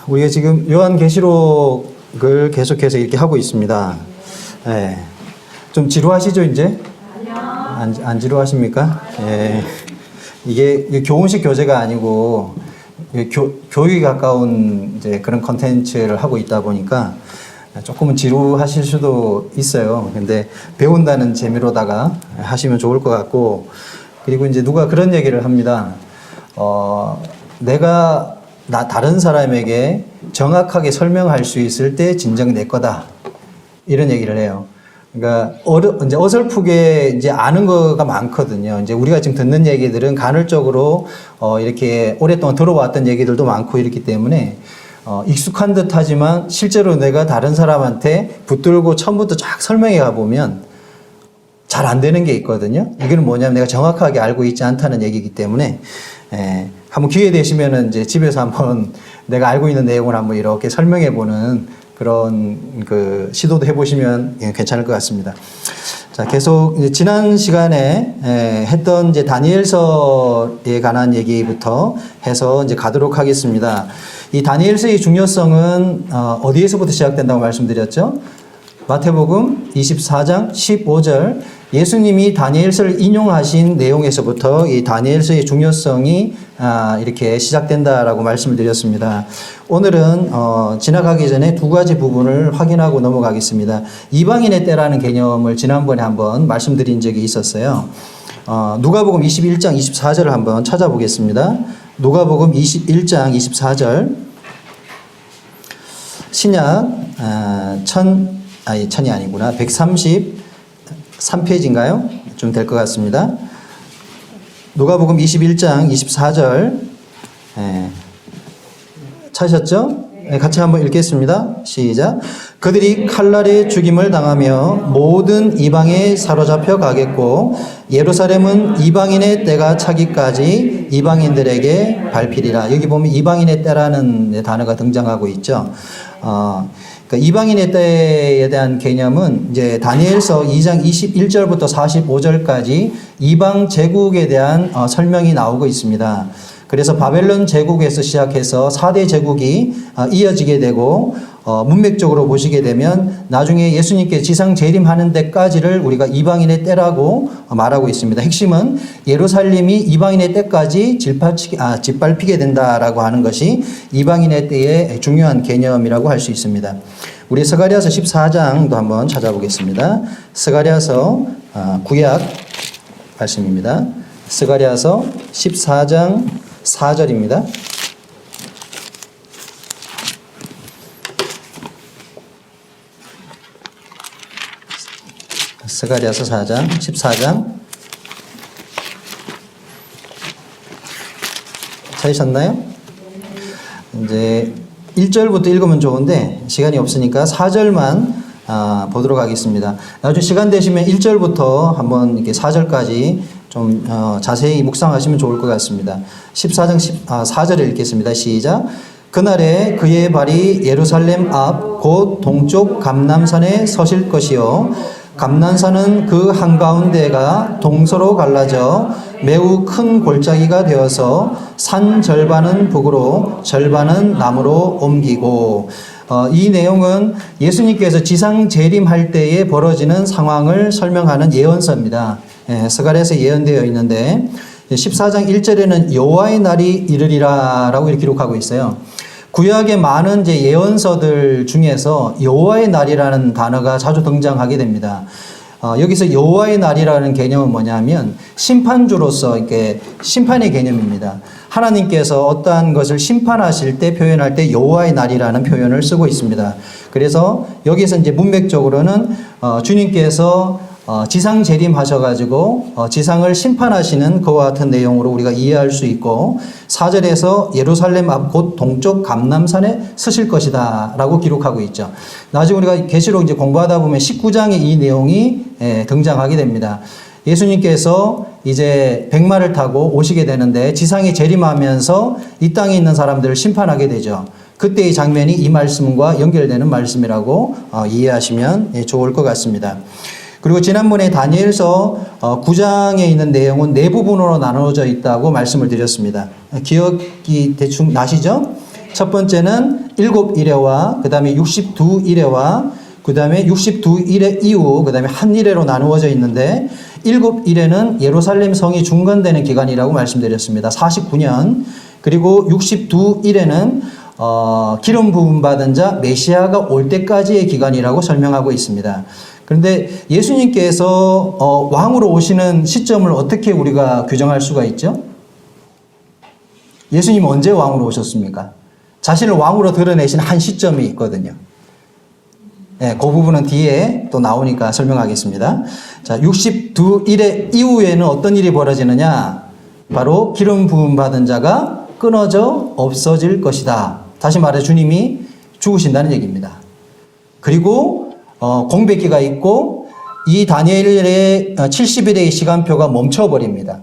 우리가 지금 요한계시록을 계속해서 이렇게 하고 있습니다. 예. 좀 지루하시죠, 이제? 안 지루하십니까? 예. 이게 교훈식 교재가 아니고 교육에 가까운 이제 그런 컨텐츠를 하고 있다 보니까 조금은 지루하실 수도 있어요. 근데 배운다는 재미로다가 하시면 좋을 것 같고, 그리고 이제 누가 그런 얘기를 합니다. 내가 다른 사람에게 정확하게 설명할 수 있을 때 진정 내 거다. 이런 얘기를 해요. 그러니까 이제 어설프게 이제 아는 거가 많거든요. 이제 우리가 지금 듣는 얘기들은 간헐적으로 이렇게 오랫동안 들어왔던 얘기들도 많고 이렇기 때문에 익숙한 듯 하지만 실제로 내가 다른 사람한테 붙들고 처음부터 쫙 설명해 가보면 잘 안 되는 게 있거든요. 이거는 뭐냐면 내가 정확하게 알고 있지 않다는 얘기이기 때문에, 한번 기회 되시면은 이제 집에서 한번 내가 알고 있는 내용을 한번 이렇게 설명해 보는 그런 그 시도도 해보시면 괜찮을 것 같습니다. 자, 계속 이제 지난 시간에 했던 이제 다니엘서에 관한 얘기부터 해서 이제 가도록 하겠습니다. 이 다니엘서의 중요성은 어디에서부터 시작된다고 말씀드렸죠? 마태복음 24장 15절 예수님이 다니엘서를 인용하신 내용에서부터 이 다니엘서의 중요성이 이렇게 시작된다라고 말씀을 드렸습니다. 오늘은 지나가기 전에 두 가지 부분을 확인하고 넘어가겠습니다. 이방인의 때라는 개념을 지난번에 한번 말씀드린 적이 있었어요. 누가복음 21장 24절을 한번 찾아보겠습니다. 누가복음 21장 24절 신약 천이 아니구나. 133페이지인가요? 좀 될 것 같습니다. 누가복음 21장 24절 찾으셨죠? 같이 한번 읽겠습니다. 시작. 그들이 칼날에 죽임을 당하며 모든 이방에 사로잡혀 가겠고 예루살렘은 이방인의 때가 차기까지 이방인들에게 밟히리라. 여기 보면 이방인의 때라는 단어가 등장하고 있죠. 그러니까 이방인의 때에 대한 개념은 이제 다니엘서 2장 21절부터 45절까지 이방 제국에 대한 설명이 나오고 있습니다. 그래서 바벨론 제국에서 시작해서 4대 제국이 이어지게 되고 문맥적으로 보시게 되면 나중에 예수님께 지상 재림하는 데까지를 우리가 이방인의 때라고 말하고 있습니다. 핵심은 예루살렘이 이방인의 때까지 짓밟히게 된다라고 하는 것이 이방인의 때의 중요한 개념이라고 할 수 있습니다. 우리 스가랴서 14장도 한번 찾아보겠습니다. 스가랴서 구약 말씀입니다. 스가랴서 14장 4절입니다. 스가랴서 4장 14장 찾으셨나요? 이제 1절부터 읽으면 좋은데 시간이 없으니까 4절만 보도록 하겠습니다. 나중에 시간 되시면 1절부터 한번 이렇게 4절까지 좀 자세히 묵상하시면 좋을 것 같습니다. 14장 4절을 읽겠습니다. 시작. 그날에 그의 발이 예루살렘 앞 곧 동쪽 감람산에 서실 것이요 감람산은 그 한가운데가 동서로 갈라져 매우 큰 골짜기가 되어서 산 절반은 북으로 절반은 남으로 옮기고 이 내용은 예수님께서 지상 재림할 때에 벌어지는 상황을 설명하는 예언서입니다. 스가랴에서 예언되어 있는데 14장 1절에는 여호와의 날이 이르리라 라고 이렇게 기록하고 있어요. 구약의 많은 이제 예언서들 중에서 여호와의 날이라는 단어가 자주 등장하게 됩니다. 여기서 여호와의 날이라는 개념은 뭐냐면 심판주로서 이렇게 심판의 개념입니다. 하나님께서 어떠한 것을 심판하실 때 표현할 때 여호와의 날이라는 표현을 쓰고 있습니다. 그래서 여기서 이제 문맥적으로는 주님께서 지상 재림하셔가지고 지상을 심판하시는 그와 같은 내용으로 우리가 이해할 수 있고 4절에서 예루살렘 앞 곧 동쪽 감람산에 서실 것이다 라고 기록하고 있죠. 나중에 우리가 계시록 이제 공부하다 보면 19장에 이 내용이 등장하게 됩니다. 예수님께서 이제 백마를 타고 오시게 되는데 지상에 재림하면서 이 땅에 있는 사람들을 심판하게 되죠. 그때의 장면이 이 말씀과 연결되는 말씀이라고 이해하시면 좋을 것 같습니다. 그리고 지난번에 다니엘서 9장에 있는 내용은 네 부분으로 나누어져 있다고 말씀을 드렸습니다. 기억이 대충 나시죠? 첫 번째는 7일에와 그 다음에 62일에와 그 다음에 62일에 이후 그 다음에 한 일회로 나누어져 있는데 7일에는 예루살렘 성이 중건되는 기간이라고 말씀드렸습니다. 49년. 그리고 62일에는 기름 부음 받은 자 메시아가 올 때까지의 기간이라고 설명하고 있습니다. 그런데 예수님께서 왕으로 오시는 시점을 어떻게 우리가 규정할 수가 있죠? 예수님 언제 왕으로 오셨습니까? 자신을 왕으로 드러내신 한 시점이 있거든요. 네, 그 부분은 뒤에 또 나오니까 설명하겠습니다. 자, 62일의 이후에는 어떤 일이 벌어지느냐? 바로 기름 부음 받은 자가 끊어져 없어질 것이다. 다시 말해 주님이 죽으신다는 얘기입니다. 그리고 공백기가 있고 이 다니엘의 70일의 시간표가 멈춰버립니다.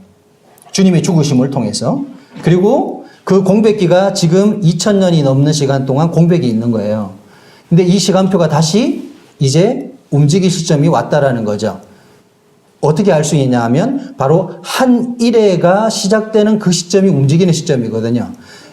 주님의 죽으심을 통해서. 그리고 그 공백기가 지금 2000년이 넘는 시간 동안 공백이 있는 거예요. 근데 이 시간표가 다시 이제 움직일 시점이 왔다라는 거죠. 어떻게 알 수 있냐 하면 바로 한 일회가 시작되는 그 시점이 움직이는 시점이거든요.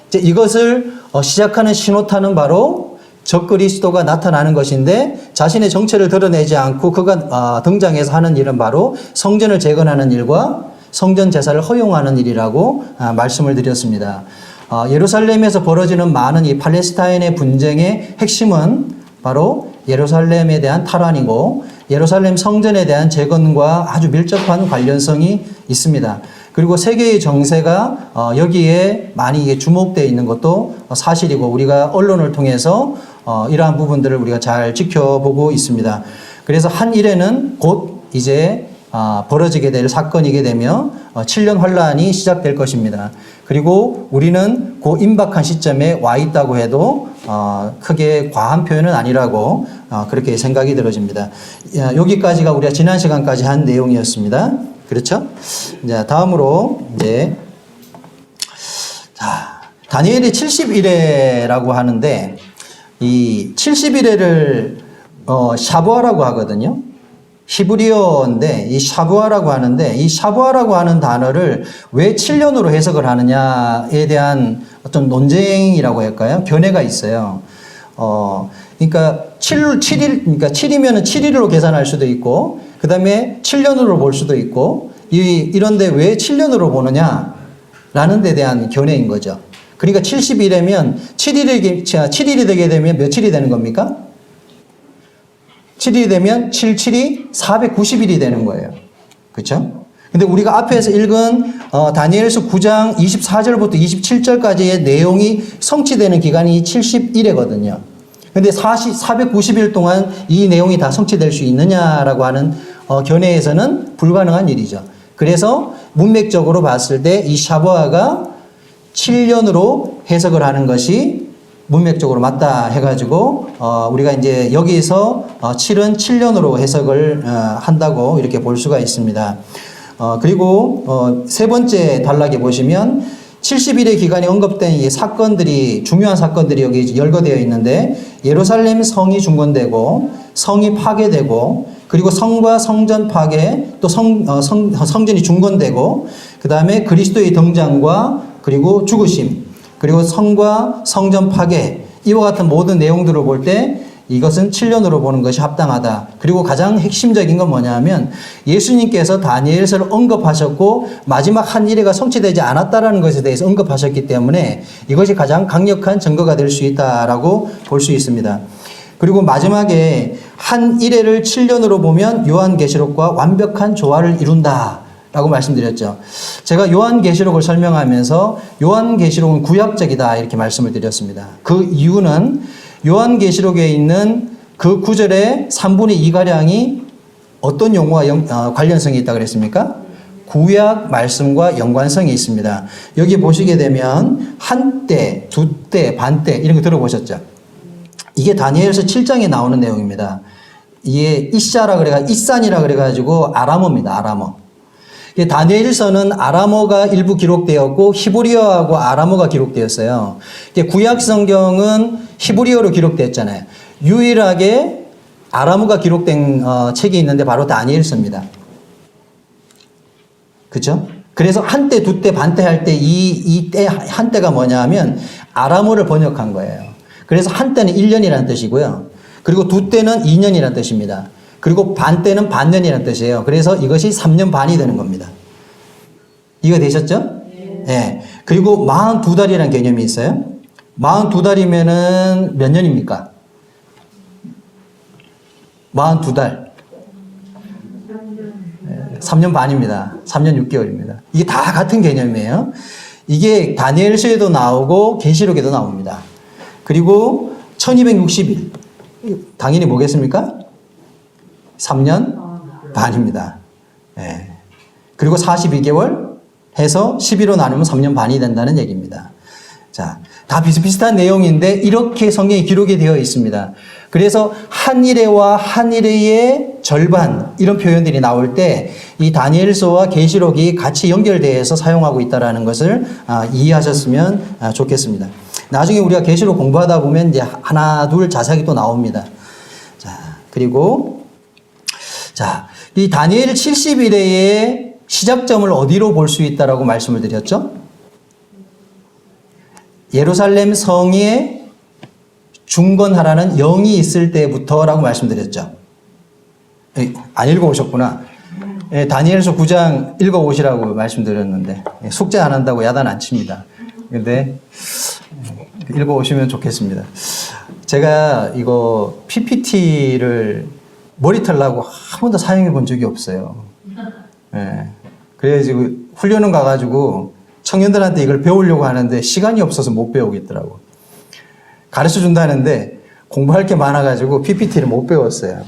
이제 이것을 시작하는 신호탄은 바로 적그리스도가 나타나는 것인데 자신의 정체를 드러내지 않고 그가 등장해서 하는 일은 바로 성전을 재건하는 일과 성전 제사를 허용하는 일이라고 말씀을 드렸습니다. 예루살렘에서 벌어지는 많은 이 팔레스타인의 분쟁의 핵심은 바로 예루살렘에 대한 탈환이고 예루살렘 성전에 대한 재건과 아주 밀접한 관련성이 있습니다. 그리고 세계의 정세가 여기에 많이 주목되어 있는 것도 사실이고 우리가 언론을 통해서 이러한 부분들을 우리가 잘 지켜보고 있습니다. 그래서 한 일에는 곧 이제 벌어지게 될 사건이게 되며 7년 환란이 시작될 것입니다. 그리고 우리는 그 임박한 시점에 와 있다고 해도 크게 과한 표현은 아니라고 그렇게 생각이 들어집니다. 여기까지가 우리가 지난 시간까지 한 내용이었습니다. 그렇죠? 이제 다음으로 이제 다니엘이 70일에라고 하는데 이 70일에를 샤부아라고 하거든요. 히브리어인데 이 샤부아라고 하는데 이 샤부아라고 하는 단어를 왜 7년으로 해석을 하느냐에 대한 어떤 논쟁이라고 할까요? 견해가 있어요. 그러니까 7이면은 7일로 계산할 수도 있고 그 다음에 7년으로 볼 수도 있고 이런데 왜 7년으로 보느냐라는 데 대한 견해인 거죠. 그러니까 70일이면 7일이 되게 되면 며칠이 되는 겁니까? 7일이 되면 7, 7이 490일이 되는 거예요. 그렇죠? 근데 우리가 앞에서 읽은 다니엘서 9장 24절부터 27절까지의 내용이 성취되는 기간이 70일이거든요. 근데 490일 동안 이 내용이 다 성취될 수 있느냐라고 하는 견해에서는 불가능한 일이죠. 그래서 문맥적으로 봤을 때 이 샤부아가 7년으로 해석을 하는 것이 문맥적으로 맞다 해가지고 우리가 이제 여기서 7은 7년으로 해석을 한다고 이렇게 볼 수가 있습니다. 그리고 세 번째 단락에 보시면 70일의 기간이 언급된 이 사건들이 중요한 사건들이 여기 열거되어 있는데 예루살렘 성이 중건되고 성이 파괴되고 그리고 성과 성전 파괴 또 성전이 중건되고 그 다음에 그리스도의 등장과 그리고 죽으심 그리고 성과 성전 파괴 이와 같은 모든 내용들을 볼 때 이것은 7년으로 보는 것이 합당하다. 그리고 가장 핵심적인 건 뭐냐면 예수님께서 다니엘서를 언급하셨고 마지막 한 일회가 성취되지 않았다라는 것에 대해서 언급하셨기 때문에 이것이 가장 강력한 증거가 될 수 있다라고 볼 수 있습니다. 그리고 마지막에 한 일회를 7년으로 보면 요한계시록과 완벽한 조화를 이룬다. 라고 말씀드렸죠. 제가 요한계시록을 설명하면서 요한계시록은 구약적이다 이렇게 말씀을 드렸습니다. 그 이유는 요한계시록에 있는 그 구절의 3분의 2가량이 어떤 용어와 관련성이 있다고 그랬습니까? 구약 말씀과 연관성이 있습니다. 여기 보시게 되면 한때, 두때, 반때 이런 거 들어보셨죠? 이게 다니엘서 7장에 나오는 내용입니다. 이게 이샤라 그래가지고 이산이라 그래가지고 아람어입니다. 아람어. 다니엘서는 아람어가 일부 기록되었고 히브리어하고 아람어가 기록되었어요. 구약 성경은 히브리어로 기록되었잖아요. 유일하게 아람어가 기록된 책이 있는데 바로 다니엘서입니다. 그렇죠? 그래서 한때, 두때, 반때 할 때 이 때 한때가 뭐냐 하면 아람어를 번역한 거예요. 그래서 한 때는 1년이라는 뜻이고요. 그리고 두 때는 2년이라는 뜻입니다. 그리고 반 때는 반년이라는 뜻이에요. 그래서 이것이 3년 반이 되는 겁니다. 이해가 되셨죠? 네. 그리고 42달이라는 개념이 있어요. 42달이면은 몇 년입니까? 42달. 3년 반입니다. 3년 6개월입니다. 이게 다 같은 개념이에요. 이게 다니엘서에도 나오고 계시록에도 나옵니다. 그리고 1260일. 당연히 뭐겠습니까? 3년 반입니다. 네. 그리고 42개월 해서 12로 나누면 3년 반이 된다는 얘기입니다. 자, 다 비슷비슷한 내용인데 이렇게 성경에 기록이 되어 있습니다. 그래서 한일해와 한일해의 절반 이런 표현들이 나올 때 이 다니엘서와 계시록이 같이 연결되어서 사용하고 있다는 것을 이해하셨으면 좋겠습니다. 나중에 우리가 계시록 공부하다 보면 이제 하나 둘 자세하게 또 나옵니다. 자, 그리고 자, 이 다니엘 70일의 시작점을 어디로 볼 수 있다라고 말씀을 드렸죠? 예루살렘 성에 중건하라는 영이 있을 때부터라고 말씀드렸죠. 안 읽어오셨구나. 다니엘서 9장 읽어오시라고 말씀드렸는데 숙제 안 한다고 야단 안 칩니다. 근데 읽어오시면 좋겠습니다. 제가 이거 PPT를 머리털 나고 한 번도 사용해 본 적이 없어요. 그래가지고 훈련은 가가지고 청년들한테 이걸 배우려고 하는데 시간이 없어서 못 배우겠더라고. 가르쳐 준다는데 공부할 게 많아가지고 PPT를 못 배웠어요.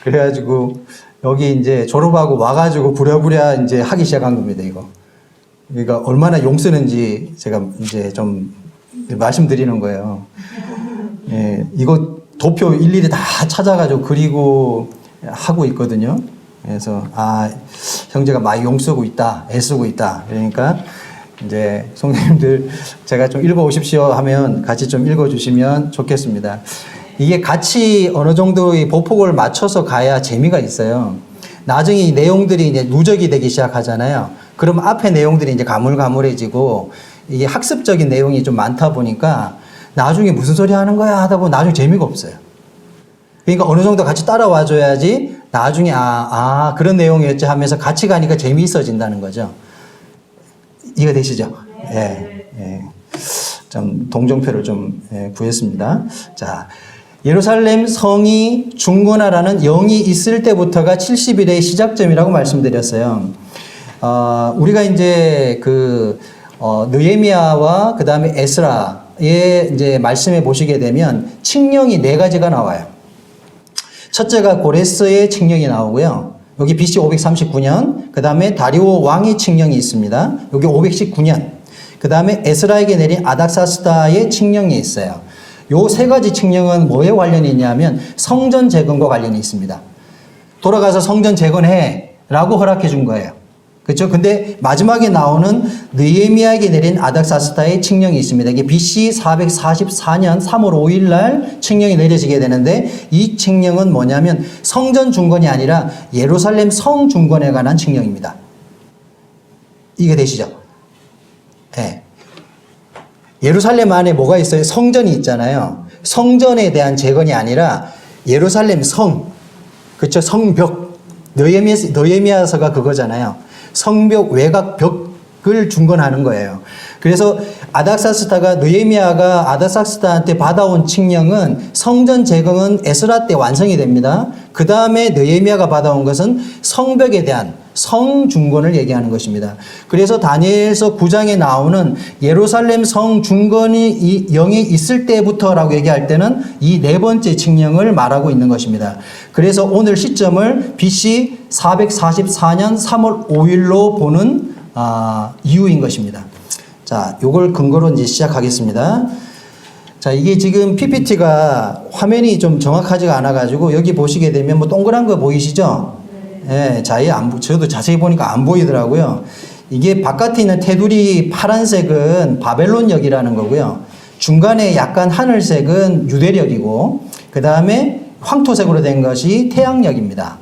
그래가지고 여기 이제 졸업하고 와가지고 부랴부랴 이제 하기 시작한 겁니다, 이거. 그러니까 얼마나 용 쓰는지 제가 이제 좀 말씀드리는 거예요. 예, 이거 도표 일일이 다 찾아가지고 그리고 하고 있거든요. 그래서, 형제가 많이 용 쓰고 있다, 애쓰고 있다. 그러니까 이제 성도님들 제가 좀 읽어오십시오 하면 같이 좀 읽어주시면 좋겠습니다. 이게 같이 어느 정도의 보폭을 맞춰서 가야 재미가 있어요. 나중에 이 내용들이 이제 누적이 되기 시작하잖아요. 그럼 앞에 내용들이 이제 가물가물해지고 이게 학습적인 내용이 좀 많다 보니까 나중에 무슨 소리 하는 거야 하다 보면 나중에 재미가 없어요. 그러니까 어느 정도 같이 따라와 줘야지 나중에 그런 내용이었지 하면서 같이 가니까 재미있어진다는 거죠. 이해가 되시죠? 예. 좀 동정표를 좀 구했습니다. 자, 예루살렘 성이 중건하라는 영이 있을 때부터가 70일의 시작점이라고 말씀드렸어요. 우리가 이제 느헤미야와 그 다음에 에스라의 이제 말씀에 보시게 되면 칙령이 4가지가 나와요. 첫째가 고레스의 칙령이 나오고요. 여기 BC 539년, 그 다음에 다리오 왕의 칙령이 있습니다. 여기 519년. 그 다음에 에스라에게 내린 아닥사스다의 칙령이 있어요. 요 3가지 칙령은 뭐에 관련이 있냐면 성전 재건과 관련이 있습니다. 돌아가서 성전 재건해 라고 허락해 준 거예요. 그렇죠? 근데 마지막에 나오는 느헤미야에게 내린 아닥사스다의 칙령이 있습니다. 이게 BC 444년 3월 5일 날 칙령이 내려지게 되는데 이 칙령은 뭐냐면 성전 중건이 아니라 예루살렘 성 중건에 관한 칙령입니다. 이게 되시죠? 네. 예루살렘 안에 뭐가 있어요? 성전이 있잖아요. 성전에 대한 재건이 아니라 예루살렘 성, 그렇죠? 성벽. 느헤미야서가 그거잖아요. 성벽 외곽 벽을 중건하는 거예요. 그래서 느헤미야가 아닥사스다한테 받아온 칙령은 성전 재건은 에스라 때 완성이 됩니다. 그 다음에 느헤미야가 받아온 것은 성벽에 대한 성중건을 얘기하는 것입니다. 그래서 다니엘서 9장에 나오는 예루살렘 성중건이 영이 있을 때부터라고 얘기할 때는 이 4번째 칙령을 말하고 있는 것입니다. 그래서 오늘 시점을 BC 444년 3월 5일로 보는 이유인 것입니다. 자, 요걸 근거로 이제 시작하겠습니다. 자, 이게 지금 PPT가 화면이 좀 정확하지가 않아가지고 여기 보시게 되면 뭐 동그란 거 보이시죠? 예, 저도 자세히 보니까 안 보이더라고요. 이게 바깥에 있는 테두리 파란색은 바벨론역이라는 거고요. 중간에 약간 하늘색은 유대역이고, 그 다음에 황토색으로 된 것이 태양역입니다.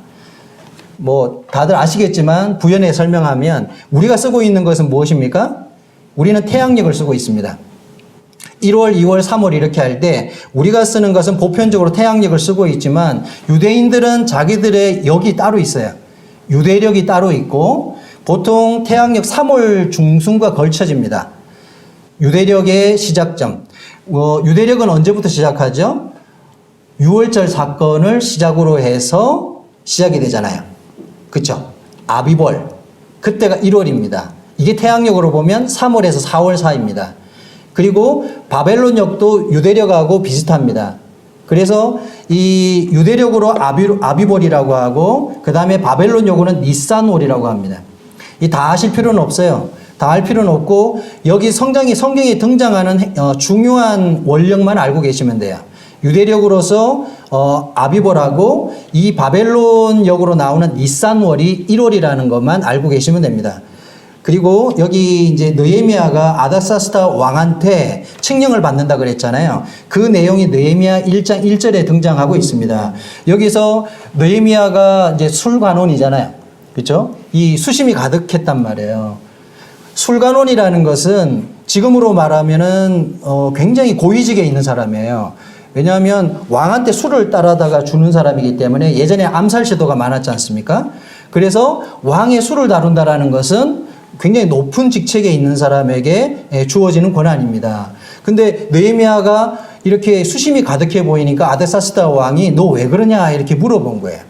뭐, 다들 아시겠지만, 부연에 설명하면, 우리가 쓰고 있는 것은 무엇입니까? 우리는 태양역을 쓰고 있습니다. 1월, 2월, 3월 이렇게 할 때 우리가 쓰는 것은 보편적으로 태양력을 쓰고 있지만 유대인들은 자기들의 역이 따로 있어요. 유대력이 따로 있고 보통 태양력 3월 중순과 걸쳐집니다. 유대력의 시작점. 유대력은 언제부터 시작하죠? 6월절 사건을 시작으로 해서 시작이 되잖아요. 그렇죠? 아비벌. 그때가 1월입니다. 이게 태양력으로 보면 3월에서 4월 사이입니다. 그리고 바벨론역도 유대력하고 비슷합니다. 그래서 이 유대력으로 아비벌이라고 하고 그 다음에 바벨론역으로는 니산월이라고 합니다. 이 다 아실 필요는 없어요. 다 할 필요는 없고 여기 성경에 등장하는 중요한 원력만 알고 계시면 돼요. 유대력으로서 아비벌하고 이 바벨론역으로 나오는 니산월이 1월이라는 것만 알고 계시면 됩니다. 그리고 여기 이제 느헤미야가 아닥사스다 왕한테 칙령을 받는다 그랬잖아요. 그 내용이 느헤미야 1장 1절에 등장하고 있습니다. 여기서 느헤미야가 이제 술관원이잖아요. 그렇죠? 이 수심이 가득했단 말이에요. 술관원이라는 것은 지금으로 말하면은 굉장히 고위직에 있는 사람이에요. 왜냐하면 왕한테 술을 따라다가 주는 사람이기 때문에 예전에 암살 시도가 많았지 않습니까? 그래서 왕의 술을 다룬다라는 것은 굉장히 높은 직책에 있는 사람에게 주어지는 권한입니다. 근데 느헤미야가 이렇게 수심이 가득해 보이니까 아닥사스다 왕이 너 왜 그러냐 이렇게 물어본 거예요.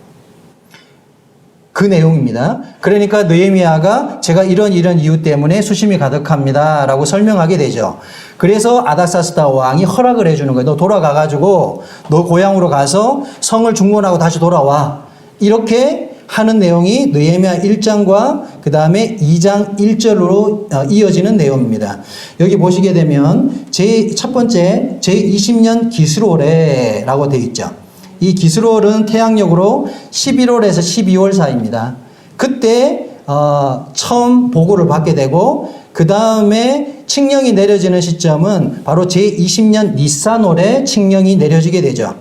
그 내용입니다. 그러니까 느헤미야가 제가 이런 이유 때문에 수심이 가득합니다 라고 설명하게 되죠. 그래서 아닥사스다 왕이 허락을 해주는 거예요. 너 돌아가가지고 너 고향으로 가서 성을 중건하고 다시 돌아와. 이렇게 하는 내용이 느헤미야 1장과 그 다음에 2장 1절로 이어지는 내용입니다. 여기 보시게 되면 첫 번째 제20년 기스롤에라고 되어 있죠. 이 기스롤은 태양력으로 11월에서 12월 사이입니다. 그때 처음 보고를 받게 되고 그 다음에 칙령이 내려지는 시점은 바로 제20년 니산월에 칙령이 내려지게 되죠.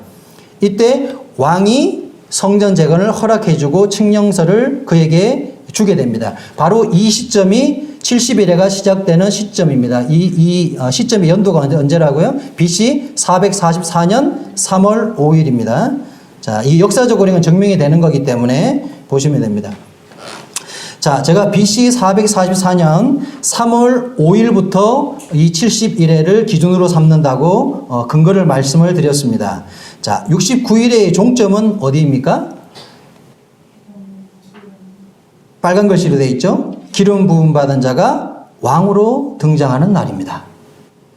이때 왕이 성전 재건을 허락해주고 칙령서를 그에게 주게 됩니다. 바로 이 시점이 70일에가 시작되는 시점입니다. 이 시점의 연도가 언제라고요? BC 444년 3월 5일입니다. 자, 이 역사적으로는 증명이 되는 거기 때문에 보시면 됩니다. 자, 제가 BC 444년 3월 5일부터 이 70일에를 기준으로 삼는다고 근거를 말씀을 드렸습니다. 자, 69일의 종점은 어디입니까? 빨간 글씨로 되어 있죠? 기름 부음 받은 자가 왕으로 등장하는 날입니다.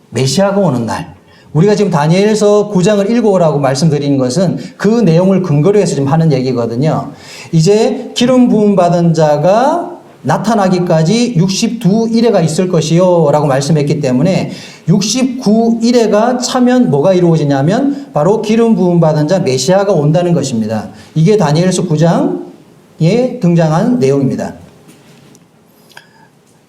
메시아가 오는 날. 우리가 지금 다니엘서 9장을 읽어오라고 말씀드리는 것은 그 내용을 근거로 해서 지금 하는 얘기거든요. 이제 기름 부음 받은 자가 나타나기까지 62일에가 있을 것이요 라고 말씀했기 때문에 69일에가 차면 뭐가 이루어지냐면 바로 기름 부음 받은 자 메시아가 온다는 것입니다. 이게 다니엘서 9장에 등장한 내용입니다.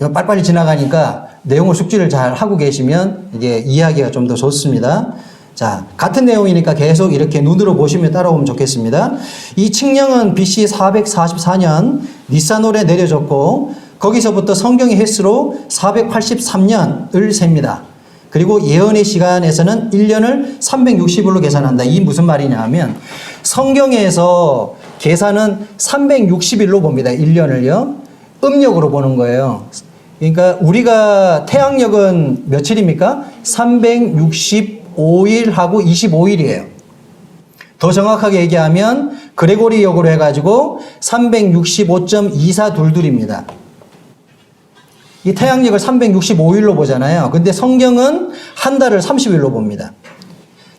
빨리빨리 지나가니까 내용을 숙지를 잘 하고 계시면 이게 이해하기가 좀 더 좋습니다. 자, 같은 내용이니까 계속 이렇게 눈으로 보시면 따라오면 좋겠습니다. 이 칙령은 BC 444년 니산월에 내려졌고 거기서부터 성경의 횟수로 483년을 셉니다. 그리고 예언의 시간에서는 1년을 360일로 계산한다. 이 무슨 말이냐 하면 성경에서 계산은 360일로 봅니다. 1년을요. 음력으로 보는 거예요. 그러니까 우리가 태양력은 며칠입니까? 365일하고 25일이에요. 더 정확하게 얘기하면 그레고리역으로 해가지고 365.2422입니다. 이 태양력을 365일로 보잖아요. 근데 성경은 한 달을 30일로 봅니다.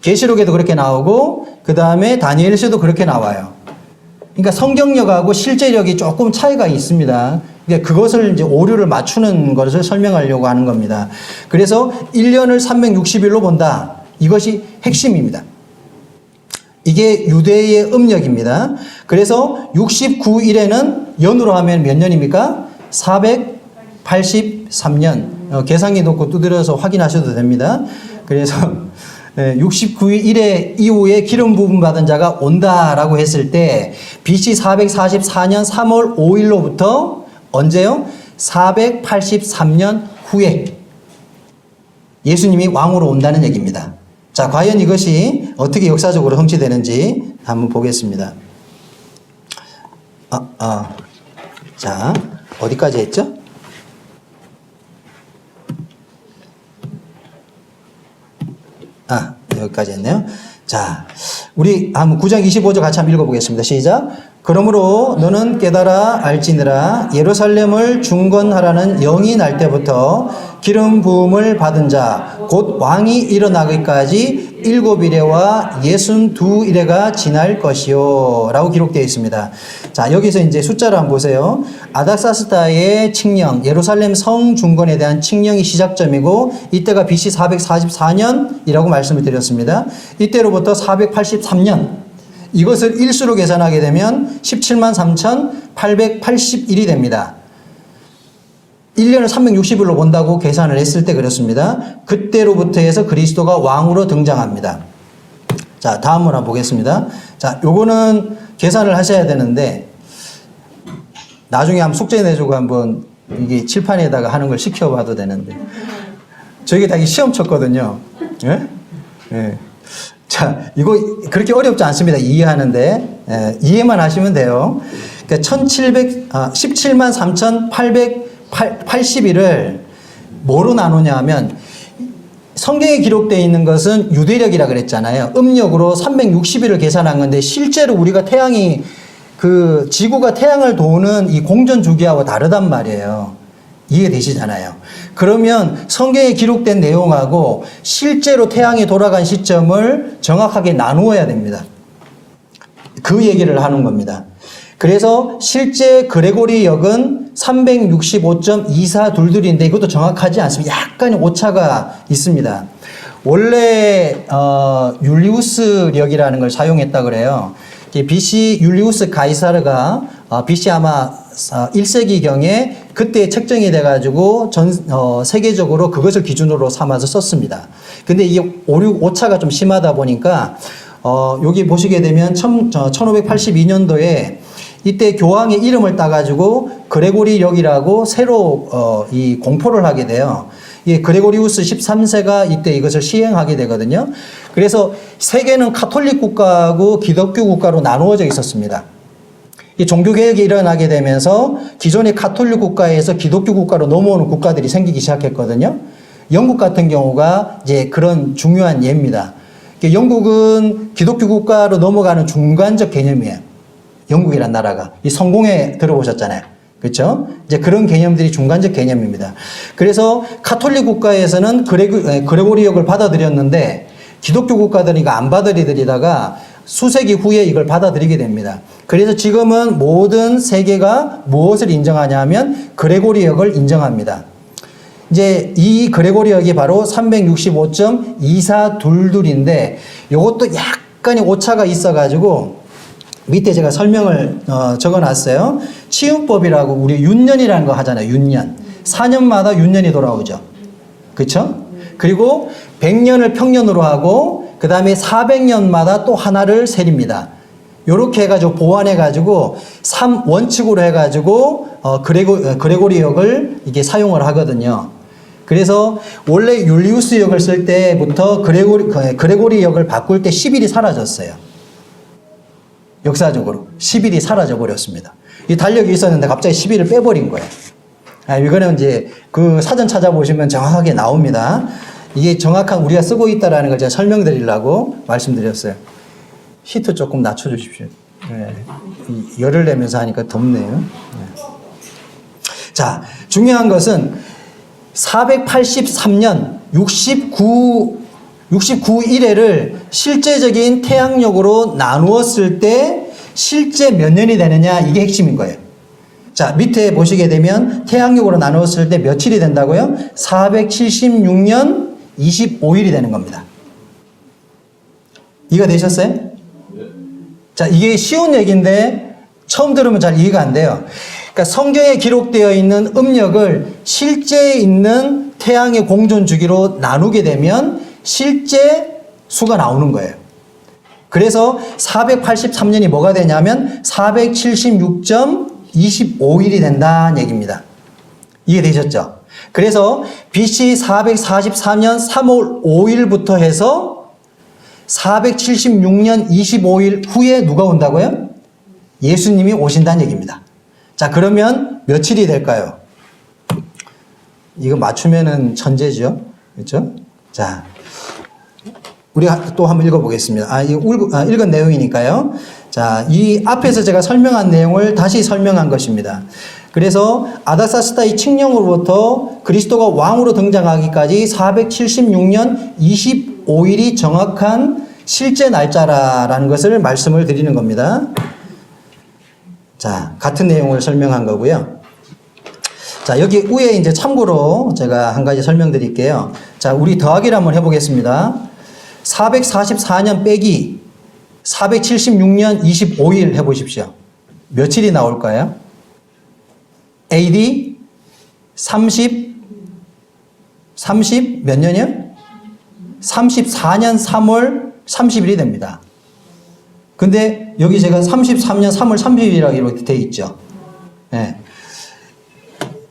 계시록에도 그렇게 나오고 그 다음에 다니엘서도 그렇게 나와요. 그러니까 성경력하고 실제력이 조금 차이가 있습니다. 그러니까 그것을 이제 오류를 맞추는 것을 설명하려고 하는 겁니다. 그래서 1년을 360일로 본다. 이것이 핵심입니다. 이게 유대의 음력입니다. 그래서 69일에는 연으로 하면 몇 년입니까? 483년. 계산기 놓고 두드려서 확인하셔도 됩니다. 그래서 69일 이후에 기름 부음 받은 자가 온다라고 했을 때 BC 444년 3월 5일로부터 언제요? 483년 후에 예수님이 왕으로 온다는 얘기입니다. 자, 과연 이것이 어떻게 역사적으로 성취되는지 한번 보겠습니다. 자, 어디까지 했죠? 여기까지 했네요. 자, 우리 한번 9장 25절 같이 한번 읽어보겠습니다. 시작. 그러므로 너는 깨달아 알지니라 예루살렘을 중건하라는 영이 날 때부터 기름 부음을 받은 자 곧 왕이 일어나기까지 7이레와 62이레가 지날 것이요 라고 기록되어 있습니다. 자, 여기서 이제 숫자를 한번 보세요. 아닥사스다의 칙령, 예루살렘 성 중건에 대한 칙령이 시작점이고 이때가 BC 444년이라고 말씀을 드렸습니다. 이때로부터 483년, 이것을 일수로 계산하게 되면 17만 3,881일이 됩니다. 1년을 360일로 본다고 계산을 했을 때 그렇습니다. 그때로부터 해서 그리스도가 왕으로 등장합니다. 자, 다음으로 한번 보겠습니다. 자, 요거는 계산을 하셔야 되는데 나중에 한번 숙제 내주고 한번 이게 칠판에다가 하는 걸 시켜봐도 되는데 저희가 다 시험 쳤거든요. 예? 예. 자, 이거 그렇게 어렵지 않습니다. 이해하는데. 예, 이해만 하시면 돼요. 그러니까 17만 3,881을 뭐로 나누냐 하면 성경에 기록되어 있는 것은 유대력이라 그랬잖아요. 음력으로 360일을 계산한 건데 실제로 우리가 태양이 그 지구가 태양을 도는 이 공전 주기하고 다르단 말이에요. 이해되시잖아요. 그러면 성경에 기록된 내용하고 실제로 태양이 돌아간 시점을 정확하게 나누어야 됩니다. 그 얘기를 하는 겁니다. 그래서 실제 그레고리 역은 365.2422인데 이것도 정확하지 않습니다. 약간의 오차가 있습니다. 원래 율리우스 력이라는 걸 사용했다 그래요. BC 율리우스 가이사르가 BC 아마 1세기경에 그때 책정이 돼가지고 세계적으로 그것을 기준으로 삼아서 썼습니다. 근데 이게 오차가 좀 심하다 보니까 여기 보시게 되면 1582년도에 이때 교황의 이름을 따가지고 그레고리 역이라고 새로 이 공포를 하게 돼요. 이 그레고리우스 13세가 이때 이것을 시행하게 되거든요. 그래서 세계는 카톨릭 국가하고 기독교 국가로 나누어져 있었습니다. 이 종교개혁이 일어나게 되면서 기존의 카톨릭 국가에서 기독교 국가로 넘어오는 국가들이 생기기 시작했거든요. 영국 같은 경우가 이제 그런 중요한 예입니다. 영국은 기독교 국가로 넘어가는 중간적 개념이에요. 영국이란 나라가. 이 성공회 들어보셨잖아요. 그렇죠? 이제 그런 개념들이 중간적 개념입니다. 그래서 카톨릭 국가에서는 그레고리역을 받아들였는데 기독교 국가들은 이거 안 받아들이다가 수세기 후에 이걸 받아들이게 됩니다. 그래서 지금은 모든 세계가 무엇을 인정하냐 하면 그레고리역을 인정합니다. 이제 이 그레고리역이 바로 365.2422인데 이것도 약간의 오차가 있어가지고 밑에 제가 설명을 적어놨어요. 치운법이라고 우리 윤년이라는 거 하잖아요. 윤년. 4년마다 윤년이 돌아오죠. 그렇죠? 그리고 100년을 평년으로 하고 그 다음에 400년마다 또 하나를 세립니다. 요렇게 해가지고 보완해가지고 3원칙으로 해가지고 그레고리역을 이게 사용을 하거든요. 그래서 원래 율리우스 역을 쓸 때부터 그레고리역을 바꿀 때 10일이 사라졌어요. 역사적으로 10일이 사라져 버렸습니다. 이 달력이 있었는데 갑자기 10일을 빼버린 거예요. 이거는 이제 그 사전 찾아보시면 정확하게 나옵니다. 이게 정확한 우리가 쓰고 있다라는 걸 제가 설명드리려고 말씀드렸어요. 히트 조금 낮춰주십시오. 네. 열을 내면서 하니까 덥네요. 네. 자, 중요한 것은 483년 69일회를 실제적인 태양력으로 나누었을 때 실제 몇 년이 되느냐, 이게 핵심인 거예요. 자, 밑에 보시게 되면 태양력으로 나누었을 때 며칠이 된다고요? 476년 25일이 되는 겁니다. 이해가 되셨어요? 자, 이게 쉬운 얘기인데 처음 들으면 잘 이해가 안 돼요. 그러니까 성경에 기록되어 있는 음력을 실제 있는 태양의 공전 주기로 나누게 되면 실제 수가 나오는 거예요. 그래서 483년이 뭐가 되냐면 476.25일이 된다는 얘기입니다. 이해되셨죠? 그래서 BC 444년 3월 5일부터 해서 476년 25일 후에 누가 온다고요? 예수님이 오신다는 얘기입니다. 자, 그러면 며칠이 될까요? 이거 맞추면은 천재죠. 그렇죠? 자, 우리가 또 한번 읽어보겠습니다. 읽은 내용이니까요. 자, 이 앞에서 제가 설명한 내용을 다시 설명한 것입니다. 그래서 아닥사스다의 칙령으로부터 그리스도가 왕으로 등장하기까지 476년 25일이 정확한 실제 날짜라는 것을 말씀을 드리는 겁니다. 자, 같은 내용을 설명한 거고요. 자, 여기 위에 이제 참고로 제가 한 가지 설명드릴게요. 자, 우리 더하기를 한번 해보겠습니다. 444년 빼기 476년 25일 해보십시오. 며칠이 나올까요? AD 30 몇 년이요? 34년 3월 30일이 됩니다. 근데 여기 제가 33년 3월 30일이라고 이렇게 돼 있죠. 네.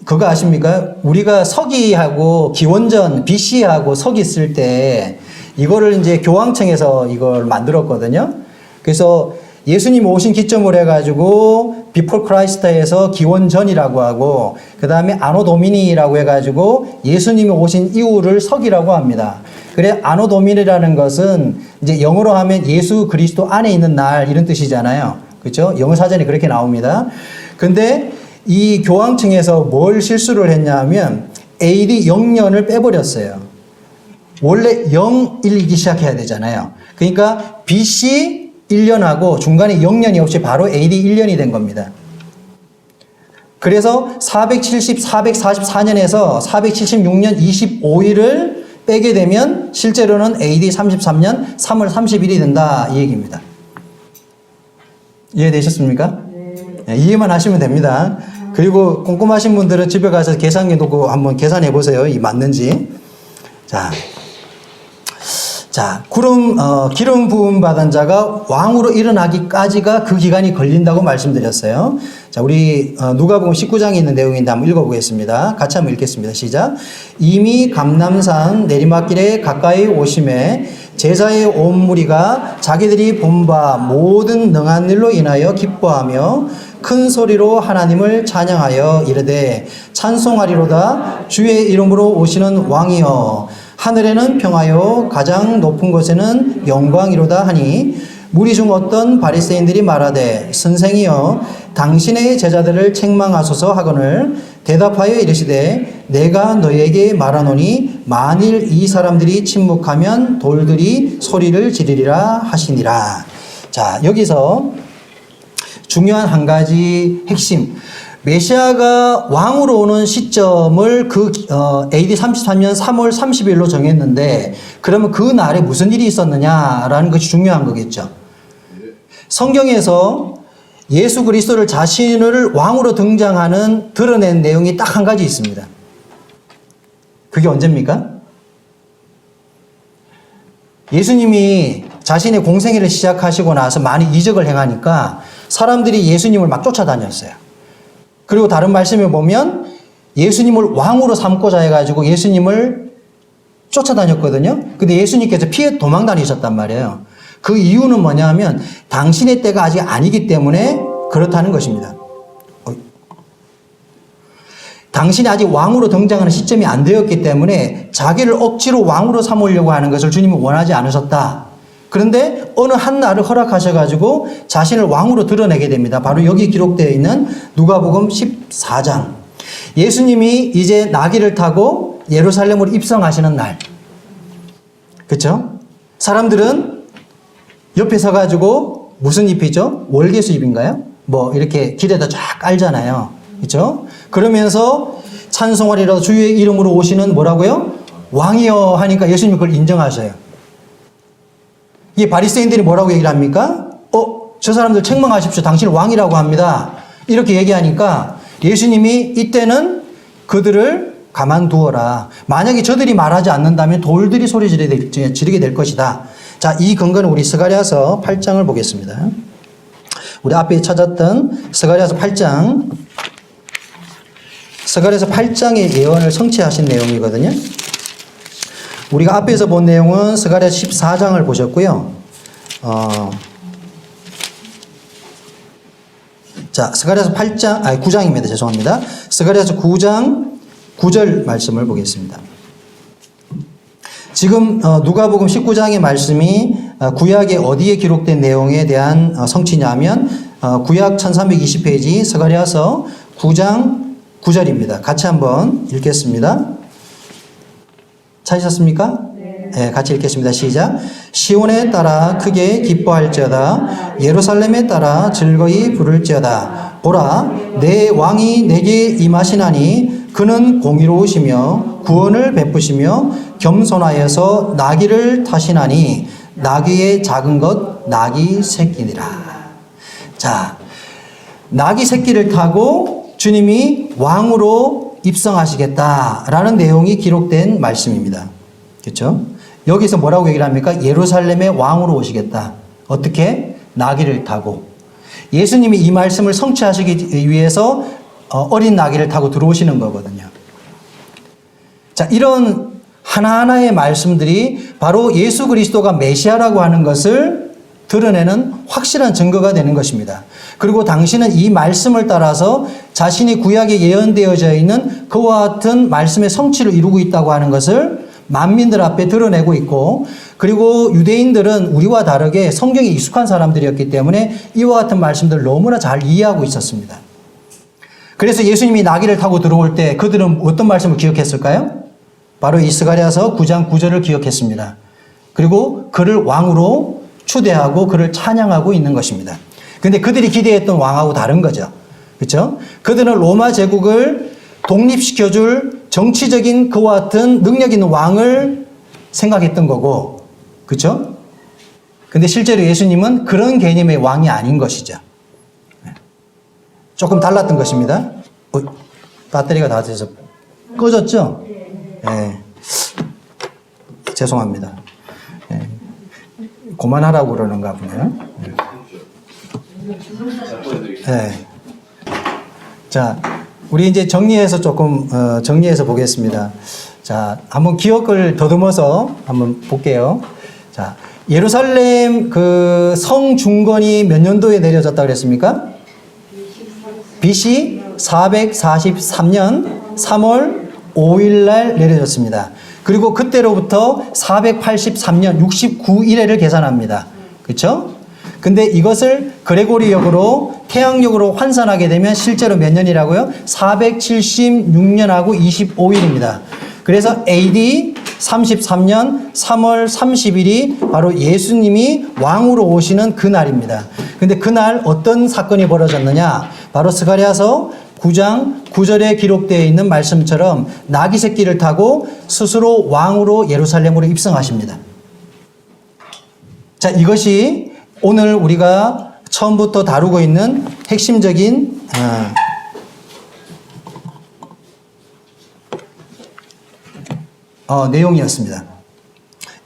그거 아십니까? 우리가 서기하고 기원전 BC하고 서기 쓸 때 이거를 이제 교황청에서 이걸 만들었거든요. 그래서 예수님 오신 기점으로 해가지고 비폴 크라이스트에서 기원전이라고 하고 그 다음에 아노 도미니라고 해가지고 예수님이 오신 이후를 서기라고 합니다. 그래 아노 도미니라는 것은 이제 영어로 하면 예수 그리스도 안에 있는 날 이런 뜻이잖아요. 그렇죠? 영어 사전에 그렇게 나옵니다. 근데 이 교황청에서 뭘 실수를 했냐면 AD 0년을 빼버렸어요. 원래 0일이기 시작해야 되잖아요. 그러니까 BC 1년하고 중간에 0년이 없이 바로 AD 1년이 된 겁니다. 그래서 444년에서 476년 25일을 빼게 되면 실제로는 AD 33년 3월 30일이 된다 이 얘기입니다. 이해되셨습니까? 네, 이해만 하시면 됩니다. 그리고 꼼꼼하신 분들은 집에 가서 계산기 놓고 한번 계산해 보세요. 이 맞는지. 자, 기름 부음 받은 자가 왕으로 일어나기까지가 그 기간이 걸린다고 말씀드렸어요. 자, 우리 누가복음 19장에 있는 내용인데 한번 읽어보겠습니다. 같이 한번 읽겠습니다. 시작. 이미 감람산 내리막길에 가까이 오심에 제자의 온 무리가 자기들이 본 바 모든 능한 일로 인하여 기뻐하며 큰 소리로 하나님을 찬양하여 이르되 찬송하리로다 주의 이름으로 오시는 왕이여 하늘에는 평하여 가장 높은 곳에는 영광이로다 하니 무리 중 어떤 바리새인들이 말하되 선생이여 당신의 제자들을 책망하소서 하거늘 대답하여 이르시되 내가 너희에게 말하노니 만일 이 사람들이 침묵하면 돌들이 소리를 지르리라 하시니라. 자, 여기서 중요한 한 가지 핵심. 메시아가 왕으로 오는 시점을 AD 33년 3월 30일로 정했는데 그러면 그 날에 무슨 일이 있었느냐라는 것이 중요한 거겠죠. 성경에서 예수 그리스도를 자신을 왕으로 드러낸 내용이 딱 한 가지 있습니다. 그게 언제입니까? 예수님이 자신의 공생애를 시작하시고 나서 많이 이적을 행하니까 사람들이 예수님을 막 쫓아다녔어요. 그리고 다른 말씀에 보면 예수님을 왕으로 삼고자 해가지고 예수님을 쫓아다녔거든요. 근데 예수님께서 피해 도망 다니셨단 말이에요. 그 이유는 뭐냐면 당신의 때가 아직 아니기 때문에 그렇다는 것입니다. 당신이 아직 왕으로 등장하는 시점이 안 되었기 때문에 자기를 억지로 왕으로 삼으려고 하는 것을 주님은 원하지 않으셨다. 그런데 어느 한 날을 허락하셔가지고 자신을 왕으로 드러내게 됩니다. 바로 여기 기록되어 있는 누가복음 14장. 예수님이 이제 나귀를 타고 예루살렘으로 입성하시는 날. 그렇죠? 사람들은 옆에 서가지고 무슨 잎이죠? 월계수 잎인가요? 뭐 이렇게 길에다 쫙 깔잖아요. 그렇죠? 그러면서 찬송하리라 주의 이름으로 오시는 뭐라고요? 왕이여 하니까 예수님이 그걸 인정하셔요. 이 바리새인들이 뭐라고 얘기를 합니까? 저 사람들 책망하십시오. 당신을 왕이라고 합니다. 이렇게 얘기하니까 예수님이 이때는 그들을 가만두어라. 만약에 저들이 말하지 않는다면 돌들이 소리 지르게 될 것이다. 자, 이 근거는 우리 스가랴서 8장을 보겠습니다. 우리 앞에 찾았던 스가랴서 8장 스가랴서 8장의 예언을 성취하신 내용이거든요. 우리가 앞에서 본 내용은 스가랴 14장을 보셨고요. 자, 스가랴서 9장입니다. 죄송합니다. 스가랴서 9장 9절 말씀을 보겠습니다. 지금 누가복음 19장의 말씀이 구약에 어디에 기록된 내용에 대한 성취냐면 구약 1320페이지 스가랴서 9장 9절입니다. 같이 한번 읽겠습니다. 찾으셨습니까? 네, 같이 읽겠습니다. 시작. 시온에 따라 크게 기뻐할지어다. 예루살렘에 따라 즐거이 부를지어다. 보라, 내 왕이 내게 임하시나니 그는 공의로우시며 구원을 베푸시며 겸손하여서 나귀를 타시나니 나귀의 작은 것 나귀 새끼니라. 자, 나귀 새끼를 타고 주님이 왕으로 입성하시겠다라는 내용이 기록된 말씀입니다. 그렇죠? 여기서 뭐라고 얘기를 합니까? 예루살렘의 왕으로 오시겠다. 어떻게? 나귀를 타고. 예수님이 이 말씀을 성취하시기 위해서 어린 나귀를 타고 들어오시는 거거든요. 자, 이런 하나하나의 말씀들이 바로 예수 그리스도가 메시아라고 하는 것을 드러내는 확실한 증거가 되는 것입니다. 그리고 당신은 이 말씀을 따라서 자신이 구약에 예언되어져 있는 그와 같은 말씀의 성취를 이루고 있다고 하는 것을 만민들 앞에 드러내고 있고, 그리고 유대인들은 우리와 다르게 성경에 익숙한 사람들이었기 때문에 이와 같은 말씀들을 너무나 잘 이해하고 있었습니다. 그래서 예수님이 나귀를 타고 들어올 때 그들은 어떤 말씀을 기억했을까요? 바로 이 스가랴서 9장 9절을 기억했습니다. 그리고 그를 왕으로 추대하고 그를 찬양하고 있는 것입니다. 근데 그들이 기대했던 왕하고 다른 거죠. 그렇죠? 그들은 로마 제국을 독립시켜줄 정치적인 그와 같은 능력 있는 왕을 생각했던 거고, 그렇죠? 근데 실제로 예수님은 그런 개념의 왕이 아닌 것이죠. 조금 달랐던 것입니다. 배터리가 다 돼서 꺼졌죠? 네. 죄송합니다. 네. 그만하라고 그러는가 보네요. 네. 자, 우리 이제 정리해서 정리해서 보겠습니다. 자, 한번 기억을 더듬어서 한번 볼게요. 자, 예루살렘 그 성 중건이 몇 년도에 내려졌다 그랬습니까? BC 443년 3월 5일 날 내려졌습니다. 그리고 그때로부터 483년 69일에를 계산합니다. 그렇죠? 근데 이것을 그레고리역으로 태양력으로 환산하게 되면 실제로 몇 년이라고요? 476년하고 25일입니다. 그래서 AD 33년 3월 30일이 바로 예수님이 왕으로 오시는 그날입니다. 근데 그날 어떤 사건이 벌어졌느냐? 바로 스가랴서 9장 9절에 기록되어 있는 말씀처럼 나귀 새끼를 타고 스스로 왕으로 예루살렘으로 입성하십니다. 자, 이것이 오늘 우리가 처음부터 다루고 있는 핵심적인 내용이었습니다.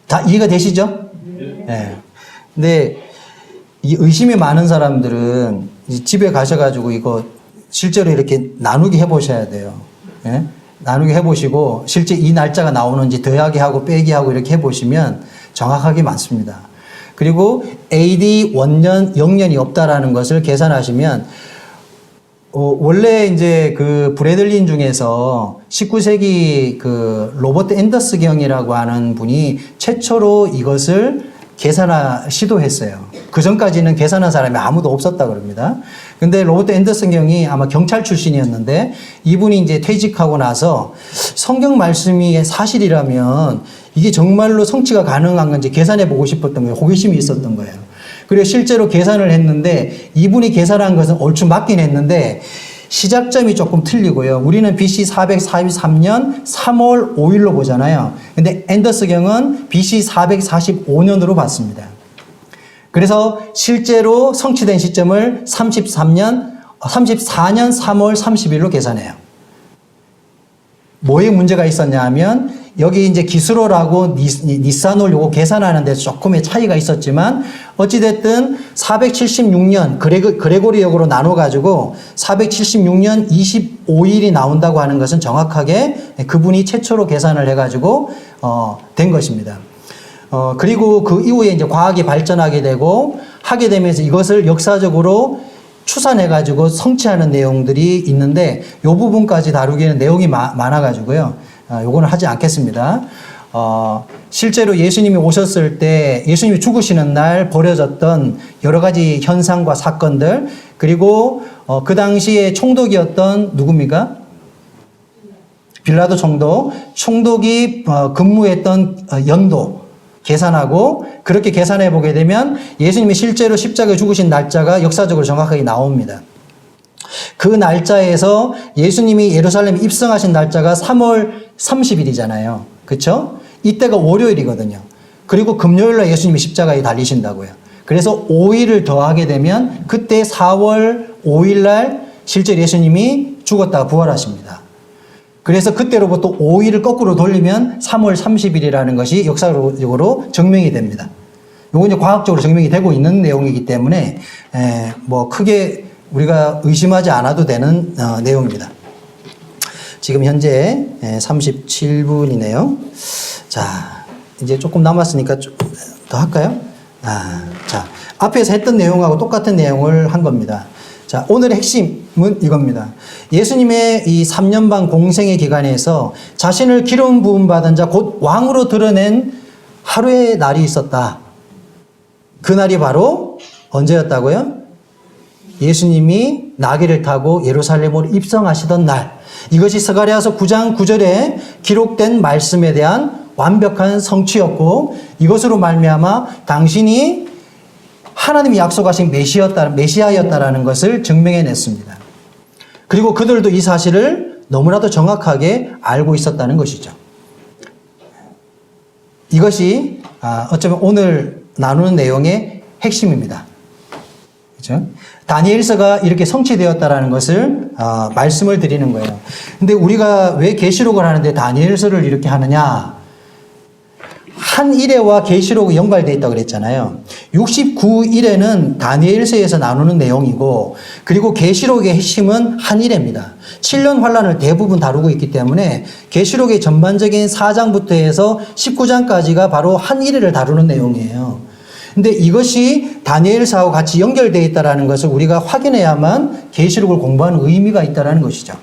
다 이해가 되시죠? 네. 근데 이 의심이 많은 사람들은 집에 가셔가지고 이거 실제로 이렇게 나누기 해보셔야 돼요. 예? 나누기 해보시고 실제 이 날짜가 나오는지 더하기 하고 빼기 하고 이렇게 해보시면 정확하게 맞습니다. 그리고 AD 원년 0년이 없다라는 것을 계산하시면 원래 이제 그 브래들린 중에서 19세기 그 로버트 앤더스 경이라고 하는 분이 최초로 이것을 시도했어요. 그 전까지는 계산한 사람이 아무도 없었다 그럽니다. 근데 로버트 앤더슨 경이 아마 경찰 출신이었는데 이분이 이제 퇴직하고 나서 성경 말씀이 사실이라면 이게 정말로 성취가 가능한 건지 계산해 보고 싶었던 거예요. 호기심이 있었던 거예요. 그리고 실제로 계산을 했는데 이분이 계산한 것은 얼추 맞긴 했는데 시작점이 조금 틀리고요. 우리는 BC 443년 3월 5일로 보잖아요. 근데 앤더스 경은 BC 445년으로 봤습니다. 그래서 실제로 성취된 시점을 34년 3월 30일로 계산해요. 뭐에 문제가 있었냐 하면 여기 이제 기스로라고 니산올 요거 계산하는 데 조금의 차이가 있었지만 어찌됐든 476년 그레고리역으로 나눠가지고 476년 25일이 나온다고 하는 것은 정확하게 그분이 최초로 계산을 해가지고 된 것입니다. 그리고 그 이후에 이제 과학이 발전하게 되고 하게 되면서 이것을 역사적으로 추산해가지고 성취하는 내용들이 있는데 이 부분까지 다루기에는 내용이 많아가지고요. 요거는 하지 않겠습니다. 실제로 예수님이 오셨을 때 예수님이 죽으시는 날 벌어졌던 여러 가지 현상과 사건들 그리고 그 당시에 총독이었던 누굽니까? 빌라도 총독이 근무했던 연도 계산하고 그렇게 계산해 보게 되면 예수님이 실제로 십자가에 죽으신 날짜가 역사적으로 정확하게 나옵니다. 그 날짜에서 예수님이 예루살렘에 입성하신 날짜가 3월 30일이잖아요. 그렇죠? 이때가 월요일이거든요. 그리고 금요일날 예수님이 십자가에 달리신다고요. 그래서 5일을 더하게 되면 그때 4월 5일날 실제 예수님이 죽었다가 부활하십니다. 그래서 그때로부터 5일을 거꾸로 돌리면 3월 30일이라는 것이 역사적으로 증명이 됩니다. 요건 이제 과학적으로 증명이 되고 있는 내용이기 때문에 뭐 크게 우리가 의심하지 않아도 되는 내용입니다. 지금 현재 37분이네요. 자, 이제 조금 남았으니까 좀 더 할까요? 자, 앞에서 했던 내용하고 똑같은 내용을 한 겁니다. 자, 오늘의 핵심은 이겁니다. 예수님의 이 3년 반 공생의 기간에서 자신을 기름 부음 받은 자 곧 왕으로 드러낸 하루의 날이 있었다. 그 날이 바로 언제였다고요? 예수님이 나귀를 타고 예루살렘으로 입성하시던 날. 이것이 스가랴서 9장 9절에 기록된 말씀에 대한 완벽한 성취였고 이것으로 말미암아 당신이 하나님이 약속하신 메시아였다라는 것을 증명해냈습니다. 그리고 그들도 이 사실을 너무나도 정확하게 알고 있었다는 것이죠. 이것이 어쩌면 오늘 나누는 내용의 핵심입니다. 그렇죠? 다니엘서가 이렇게 성취되었다라는 것을 말씀을 드리는 거예요. 근데 우리가 왜 계시록을 하는데 다니엘서를 이렇게 하느냐? 한 일회와 계시록이 연관되어 있다고 그랬잖아요. 69일에는 다니엘서에서 나누는 내용이고 그리고 계시록의 핵심은 한 일회입니다. 7년 환란을 대부분 다루고 있기 때문에 계시록의 전반적인 4장부터 해서 19장까지가 바로 한 일회를 다루는 내용이에요. 근데 이것이 다니엘서하고 같이 연결되어 있다는 것을 우리가 확인해야만 계시록을 공부하는 의미가 있다는 것이죠.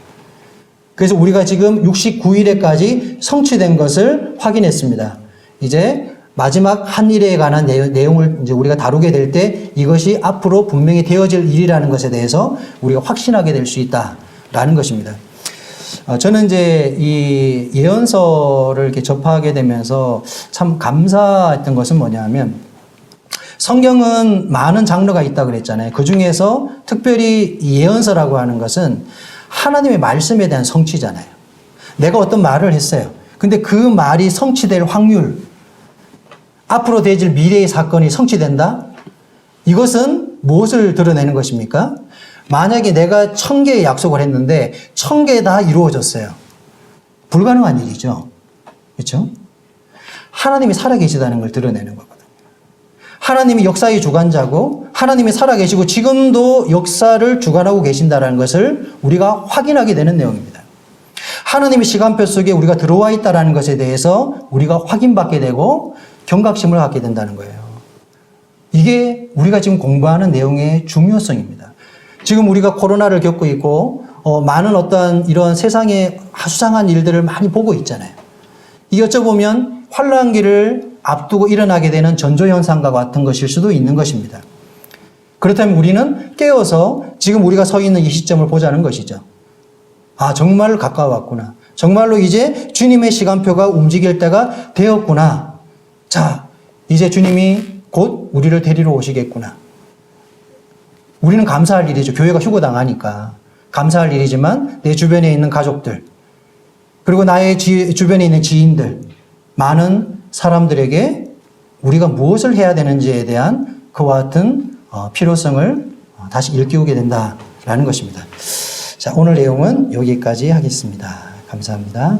그래서 우리가 지금 69일에까지 성취된 것을 확인했습니다. 이제 마지막 한 일에 관한 내용을 이제 우리가 다루게 될 때 이것이 앞으로 분명히 되어질 일이라는 것에 대해서 우리가 확신하게 될 수 있다라는 것입니다. 저는 이제 이 예언서를 이렇게 접하게 되면서 참 감사했던 것은 뭐냐면 성경은 많은 장르가 있다고 그랬잖아요. 그 중에서 특별히 예언서라고 하는 것은 하나님의 말씀에 대한 성취잖아요. 내가 어떤 말을 했어요. 근데 그 말이 성취될 확률, 앞으로 되어질 미래의 사건이 성취된다? 이것은 무엇을 드러내는 것입니까? 만약에 내가 1000개의 약속을 했는데 1000개 다 이루어졌어요. 불가능한 일이죠. 그렇죠? 하나님이 살아계시다는 걸 드러내는 거거든요. 하나님이 역사의 주관자고 하나님이 살아계시고 지금도 역사를 주관하고 계신다는 것을 우리가 확인하게 되는 내용입니다. 하나님의 시간표 속에 우리가 들어와 있다는 것에 대해서 우리가 확인받게 되고 경각심을 갖게 된다는 거예요. 이게 우리가 지금 공부하는 내용의 중요성입니다. 지금 우리가 코로나를 겪고 있고 많은 어떤 이런 세상의 수상한 일들을 많이 보고 있잖아요. 이게 어쩌보면 환란기를 앞두고 일어나게 되는 전조현상과 같은 것일 수도 있는 것입니다. 그렇다면 우리는 깨어서 지금 우리가 서 있는 이 시점을 보자는 것이죠. 아, 정말로 가까워왔구나. 정말로 이제 주님의 시간표가 움직일 때가 되었구나. 자, 이제 주님이 곧 우리를 데리러 오시겠구나. 우리는 감사할 일이죠. 교회가 휴고당하니까. 감사할 일이지만 내 주변에 있는 가족들, 그리고 나의 주변에 있는 지인들, 많은 사람들에게 우리가 무엇을 해야 되는지에 대한 그와 같은 필요성을 다시 일깨우게 된다라는 것입니다. 자, 오늘 내용은 여기까지 하겠습니다. 감사합니다.